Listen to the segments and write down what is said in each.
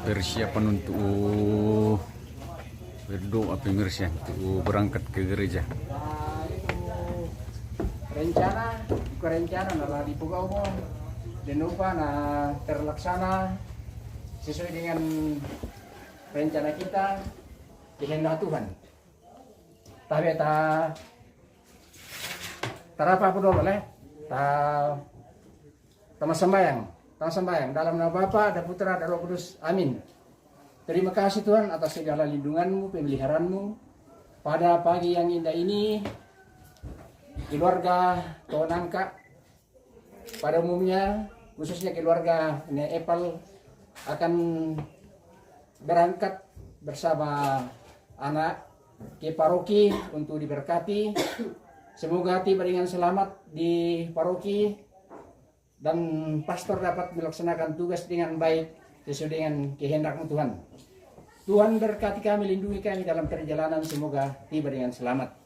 persiapan untuk berdoa pemirsa untuk berangkat ke gereja. Rencana nala di Pugau mo dan lupa na terlaksana sesuai dengan rencana kita kehendak Tuhan. Tapi apa dulu leh tama sembahyang dalam nama Bapa, ada Putra, ada Roh Kudus. Amin. Terima kasih Tuhan atas segala lindungan-Mu, pemeliharaanmu pada pagi yang indah ini. Keluarga Tonangka pada umumnya, khususnya keluarga Epal akan berangkat bersama anak ke paroki untuk diberkati. Semoga tiba dengan selamat di paroki dan pastor dapat melaksanakan tugas dengan baik sesuai dengan kehendak Tuhan. Tuhan berkati kami, lindungi kami dalam perjalanan, semoga tiba dengan selamat.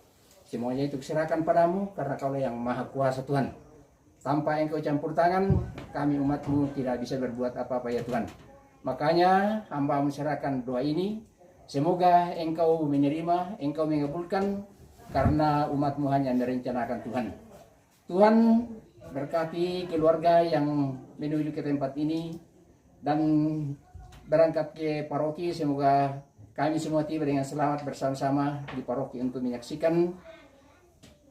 Semuanya itu serahkan padamu karena Kaulah yang maha kuasa Tuhan. Tanpa Engkau campur tangan, kami umat-Mu tidak bisa berbuat apa-apa ya Tuhan. Makanya hamba menserahkan doa ini. Semoga Engkau menerima, Engkau mengabulkan karena umat-Mu hanya merencanakan Tuhan. Tuhan berkati keluarga yang menuju ke tempat ini dan berangkat ke paroki. Semoga kami semua tiba dengan selamat bersama-sama di paroki untuk menyaksikan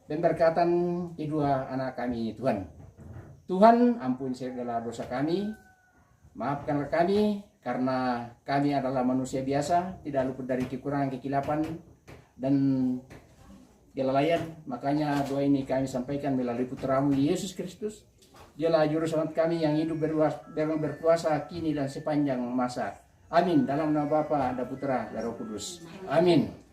pemberkatan kedua anak kami ini Tuhan. Tuhan ampuni segala dosa kami, maafkanlah kami karena kami adalah manusia biasa, tidak luput dari kekurangan, kekilapan dan kelalaian. Makanya doa ini kami sampaikan melalui Putra-Mu Yesus Kristus. Dialah juru selamat kami yang hidup berkuasa kini dan sepanjang masa. Amin. Dalam nama Bapa, ada Putra, dan Roh Kudus. Amin.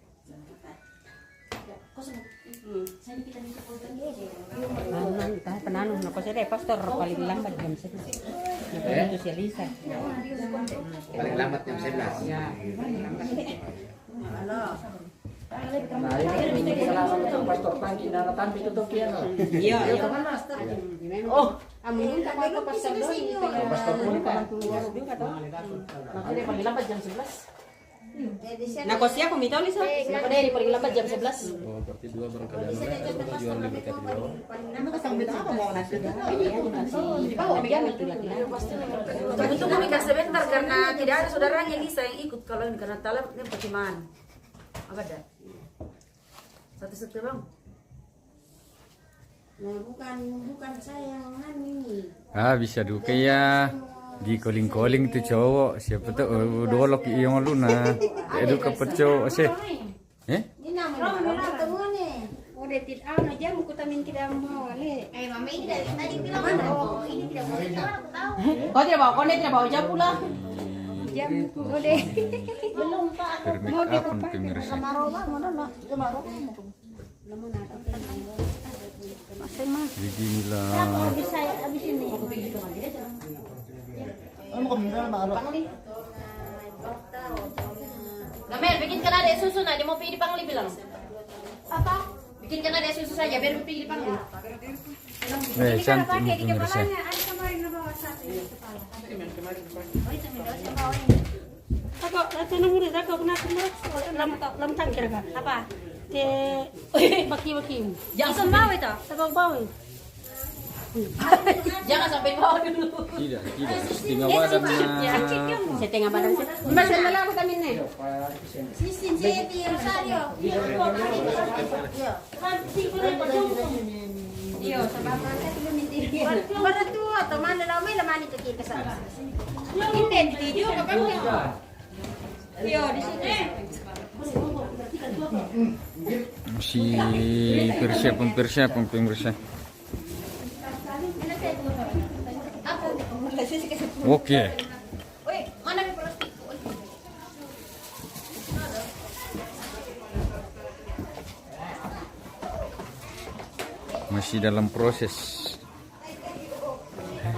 Penanong na ko sila pastor paling lambat jam 11. Nagpunto si Lisa. Paling lambat jam 11. Nah, ini salamat Pastor Tangki na natampi tutok yan. Iya. Oh, Amin ka pa pastor do. Pastor po ni pa. Makanya paling lambat jam 11. Nakosya kumitaw Lisa. Nakadiri paling lambat jam 11. Oh, berarti dua barangkali jual lebih kata dua. Untuk kami sebentar karena tidak ada saudaranya Lisa yang ikut kalau ini karena talab ini pertimbangan. Apa dah? Satu-satu bang. Nah, bukan saya yang ini. Bisa duka ya di calling itu cowok siapa tuh dolok yang lu nah itu kepeco sih Ini namanya ketemu nih. Udah tidak ada jam kutamin tidak mau le. Mami ini dari tadi bilang oh ini tidak boleh aku tahu. Kau tidak bawa jam pula. Jam udah belum Pak. bermake up pemirsa. Jadi mila Habis ini. Gamel, bikin kan ada susu nah, dia mau pergi di Pangli bilang. Apa? Bikin kan ada susu saja biar mau pergi di Pangli. cantik nih pemirsa. Ada kemarin bawa satu di kepala. Oh, itu minum bawa ini. Ako, ito nang ulit ako na lamtang kira ka. Apa? Te baki-baki. Jangan bawa itu. Sabang bawi. Jangan sampai bawa dulu. Tidak setengah badan Setengah badan sih. Mbak saya malah aku tamin nih. Sisin Seti Rosario. Iyo, sebab mereka belum minta. Pada tu atau mana ramai lah mana kita ke sana. Ini video kapan kita? Iyo di sini. masih persiapan pemirsa. Oke. Woi, mana nih plastik? Masih dalam proses.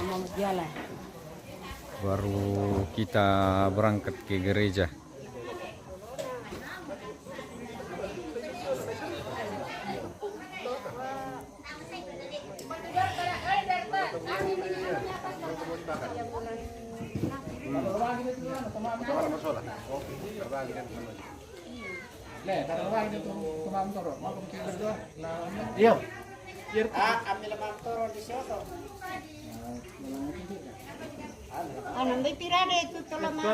Mau jalan. Baru kita berangkat ke gereja. Iya. Ano, may pirade ito tulaman.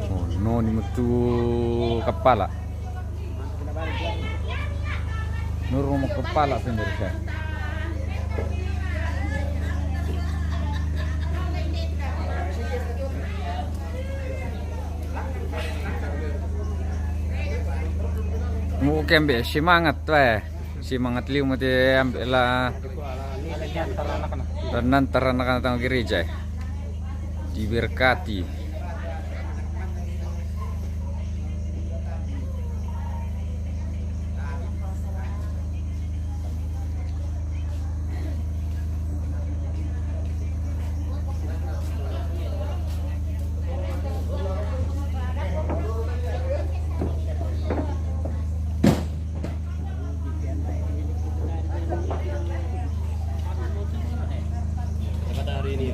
Oh, no ni mutu kepala. Nurung mo kepala pemirsa. Mau kembe semangat weh. Semangat liu mati ambil lah. Dan antara anak-anak gereja diberkati.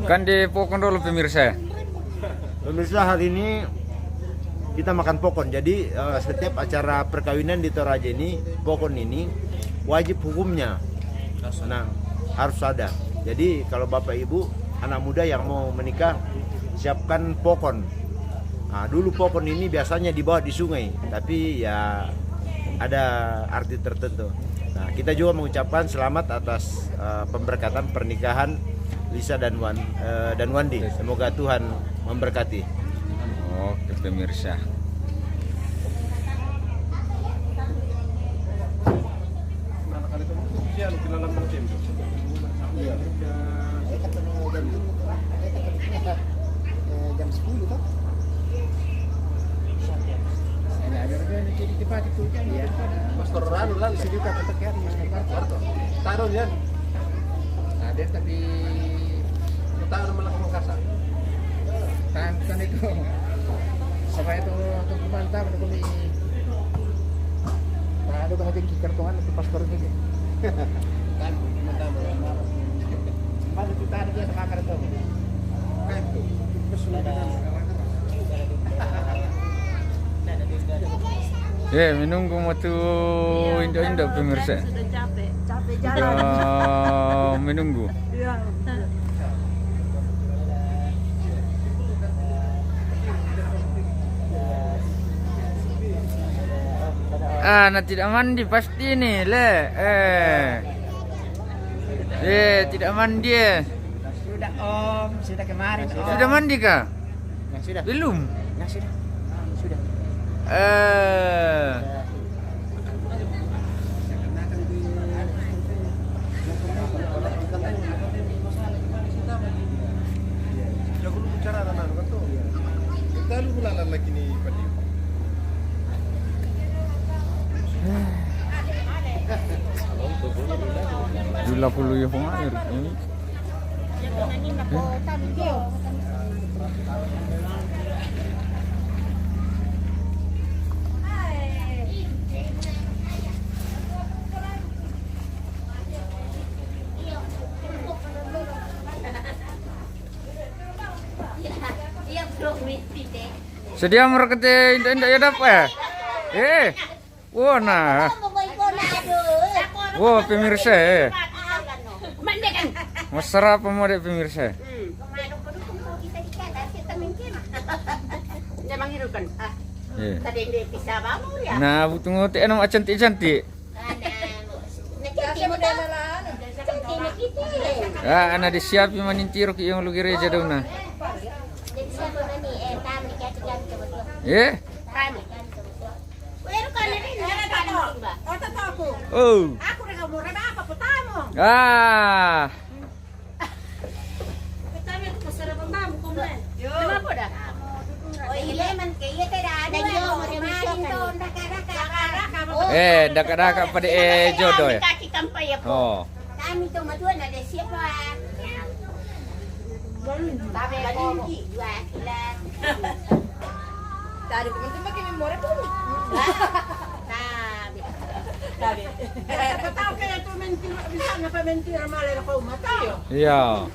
Kan di pokon dulu pemirsa. Pemirsa, hari ini kita makan pokon. Jadi setiap acara perkawinan di Toraja ini, pokon ini wajib hukumnya. Nah, harus ada. Jadi kalau Bapak Ibu, anak muda yang mau menikah, siapkan pokon. Nah, dulu pokon ini biasanya dibawa di sungai, tapi ya ada arti tertentu. Nah, kita juga mengucapkan selamat atas pemberkatan pernikahan Lisa dan Wandi. Semoga Tuhan memberkati. Oke pemirsa. Jam 10 toh. Ini ada orang yang jadi cepat itu kan ya. Pastor Ranu lah sini juga ketekan taruh ya. Ada tapi taruh malah kasar. Kan itu. Sampai itu untuk mantap untuk ini. Nah, ada tengah tinggi kartongan itu pastor itu. Kan mantap. Mana kita ada dia sama kartu. Kan itu. Menunggu waktu Indo pemirsa. Sudah capek jalan. Sudah menunggu. Iya. Nah tidak mandi pasti nih le. Tidak mandi. Sudah Om, sudah kemarin. Sudah mandi kah? Sudah. Belum. Sudah. Sudah. Jago lu bicara anak-anak kan tuh. Kita lu bulanan lagi nih Padi. Jula puluh ya pengair. Iya, bro, mesti. Sedia merekete indah ya dapat. Wah nah. Wah pemirsa. Mesra pemuda pemirsa. Memang hirukan. Tadi dia bisa bangun ya. Nah, butuh ngotek nama cantik-cantik. Anak disiapi manintirok yang lu gereja daw na. Oh. Aku udah ngomong apa putamu. Kami aku masarap ang mamo ko man. Kenapa dah? Oh iya man kaya tidak ada yo kemarin tuh daka-daka. Daka-daka pada jodoh ya. Kaki kampai ya po. Oh. Kami tuh maduan ada siapa? Tapi balingi dua kilat. Tadi pengen makin memori pun. Nah, mentira bisa na pa mentira malay na ko matayo. Iya.